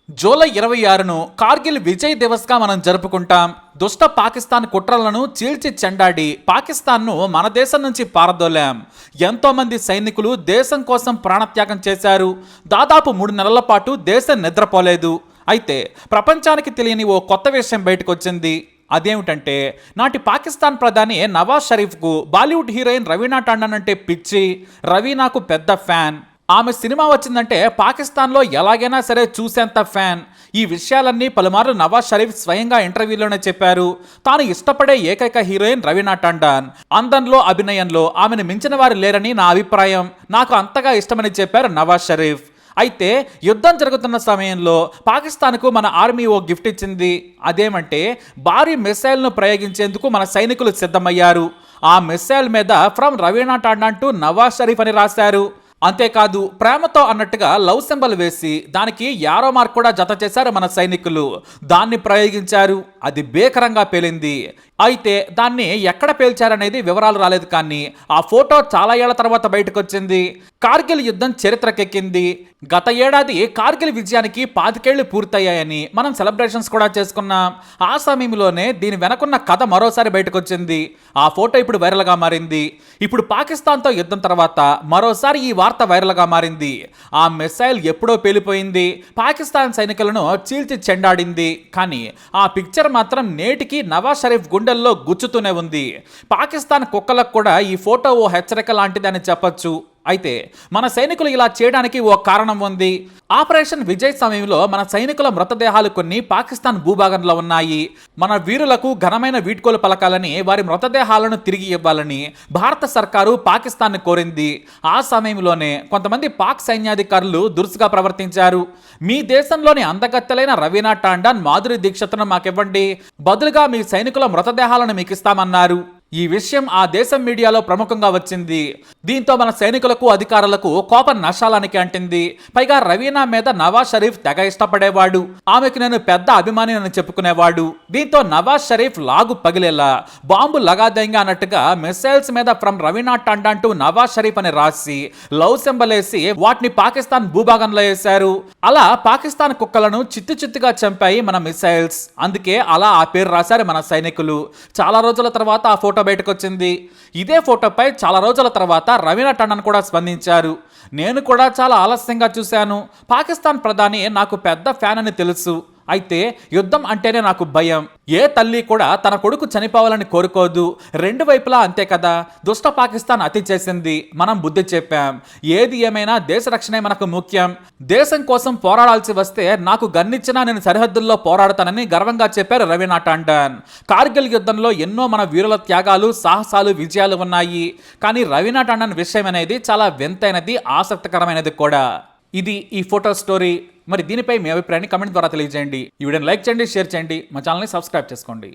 July 26ను Kargil Vijay దివస్గా మనం జరుపుకుంటాం. దుష్ట పాకిస్తాన్ కుట్రలను చీల్చి చెండాడి పాకిస్తాన్ను మన దేశం నుంచి పారదోలాం. ఎంతో మంది సైనికులు దేశం కోసం ప్రాణత్యాగం చేశారు. దాదాపు 3 నెలల పాటు దేశం నిద్రపోలేదు. అయితే ప్రపంచానికి తెలియని ఓ కొత్త విషయం బయటకు వచ్చింది. అదేమిటంటే నాటి పాకిస్తాన్ ప్రధాని నవాజ్ షరీఫ్కు బాలీవుడ్ హీరోయిన్ రవీనా టాండన్ అంటే పిచ్చి. రవీనాకు పెద్ద ఫ్యాన్. ఆమె సినిమా వచ్చిందంటే పాకిస్తాన్లో ఎలాగైనా సరే చూసేంత ఫ్యాన్. ఈ విషయాలన్నీ పలుమార్లు నవాజ్ షరీఫ్ స్వయంగా ఇంటర్వ్యూలోనే చెప్పారు. తాను ఇష్టపడే ఏకైక హీరోయిన్ రవీనా టాండన్. అందంలో, అభినయంలో ఆమెను మించిన వారు లేరని నా అభిప్రాయం. నాకు అంతగా ఇష్టమని చెప్పారు నవాజ్ షరీఫ్. అయితే యుద్ధం జరుగుతున్న సమయంలో పాకిస్తాన్కు మన ఆర్మీ ఓ గిఫ్ట్ ఇచ్చింది. అదేమంటే భారీ మిసైల్ను ప్రయోగించేందుకు మన సైనికులు సిద్ధమయ్యారు. ఆ మిసైల్ మీద ఫ్రమ్ రవీనా టాండన్ టు నవాజ్ షరీఫ్ అని రాశారు. అంతేకాదు ప్రేమతో అన్నట్టుగా లవ్ సింబల్ వేసి దానికి యారో మార్క్ కూడా జత చేశారు మన సైనికులు. దాన్ని ప్రయోగించారు. అది భీకరంగా పేలింది. అయితే దాన్ని ఎక్కడ పేల్చారనేది వివరాలు రాలేదు. కానీ ఆ ఫోటో చాలా ఏళ్ల తర్వాత బయటకు వచ్చింది. కార్గిల్ యుద్ధం చరిత్రకెక్కింది. గత ఏడాది కార్గిల్ విజయానికి 25 ఏళ్లు పూర్తయ్యాయని మనం సెలబ్రేషన్స్ కూడా చేసుకున్నాం. ఆ సమయంలోనే దీని వెనకున్న కథ మరోసారి బయటకు వచ్చింది. ఆ ఫోటో ఇప్పుడు వైరల్గా మారింది. ఇప్పుడు పాకిస్తాన్తో యుద్ధం తర్వాత మరోసారి ఈ వార్త వైరల్గా మారింది. ఆ మిసైల్ ఎప్పుడో పేలిపోయింది. పాకిస్తాన్ సైనికులను చీల్చి చెండాడింది. కానీ ఆ పిక్చర్ మాత్రం నేటికి నవాజ్ షరీఫ్ గుండెల్లో గుచ్చుతూనే ఉంది. పాకిస్తాన్ కుక్కలకు కూడా ఈ ఫోటో ఓ హెచ్చరిక లాంటిదని చెప్పొచ్చు. అయితే మన సైనికులు ఇలా చేయడానికి ఓ కారణం ఉంది. ఆపరేషన్ విజయ్ సమయంలో మన సైనికుల మృతదేహాలు కొన్ని పాకిస్తాన్ భూభాగంలో ఉన్నాయి. మన వీరులకు ఘనమైన వీడ్కోలు పలకాలని, వారి మృతదేహాలను తిరిగి ఇవ్వాలని భారత సర్కారు పాకిస్తాన్ కోరింది. ఆ సమయంలోనే కొంతమంది పాక్ సైన్యాధికారులు దురుసుగా ప్రవర్తించారు. మీ దేశంలోని అందగత్తెలైన రవీనా టాండన్, మాధురి దీక్షిత్ను మాకివ్వండి, బదులుగా మీ సైనికుల మృతదేహాలను మీకు ఇస్తామన్నారు. ఈ విషయం ఆ దేశం మీడియాలో ప్రముఖంగా వచ్చింది. దీంతో మన సైనికులకు, అధికారులకు కోపం నశాలానికి అంటింది. పైగా రవీనా మీద నవాజ్ షరీఫ్ తెగ ఇష్టపడేవాడు. ఆమెకు నేను పెద్ద అభిమాని అని చెప్పుకునేవాడు. దీంతో నవాజ్ షరీఫ్ లాగు పగిలేలా బాంబు లగాదేంగా అన్నట్టుగా మిసైల్స్ మీద ఫ్రమ్ రవీనా టాండన్ టు నవాజ్ షరీఫ్ అని రాసి లవ్ సింబల్ వేసి వాటిని పాకిస్తాన్ భూభాగంలో వేశారు. అలా పాకిస్తాన్ కుక్కలను చిత్తుగా చంపాయి మన మిసైల్స్. అందుకే అలా ఆ పేరు రాశారు మన సైనికులు. చాలా రోజుల తర్వాత ఆ ఫోటో బయటకు వచ్చింది. ఇదే ఫోటోపై చాలా రోజుల తర్వాత రవీనా టాండన్ కూడా స్పందించారు. నేను కూడా చాలా ఆలస్యంగా చూశాను. పాకిస్తాన్ ప్రధాని నాకు పెద్ద ఫ్యాన్ అని తెలుసు. అయితే యుద్ధం అంటేనే నాకు భయం. ఏ తల్లి కూడా తన కొడుకు చనిపోవాలని కోరుకోదు. రెండు వైపులా అంతే కదా. దుష్ట పాకిస్తాన్ అతి చేసింది. మనం బుద్ధి చెప్పాం. ఏది ఏమైనా దేశ రక్షణే మనకు ముఖ్యం. దేశం కోసం పోరాడాల్సి వస్తే నాకు గన్నిచ్చినా నేను సరిహద్దుల్లో పోరాడతానని గర్వంగా చెప్పారు రవీనా టాండన్. కార్గిల్ యుద్ధంలో ఎన్నో మన వీరుల త్యాగాలు, సాహసాలు, విజయాలు ఉన్నాయి. కానీ రవీనా టాండన్ విషయం అనేది చాలా వింతైనది, ఆసక్తికరమైనది కూడా. ఇది ఈ ఫోటో స్టోరీ. మరి దీనిపై మీ అభిప్రాయాన్ని కమెంట్ ద్వారా తెలియజేయండి. ఈ వీడియోని లైక్ చేయండి, షేర్ చేయండి, మా ఛానల్ని సబ్స్క్రైబ్ చేసుకోండి.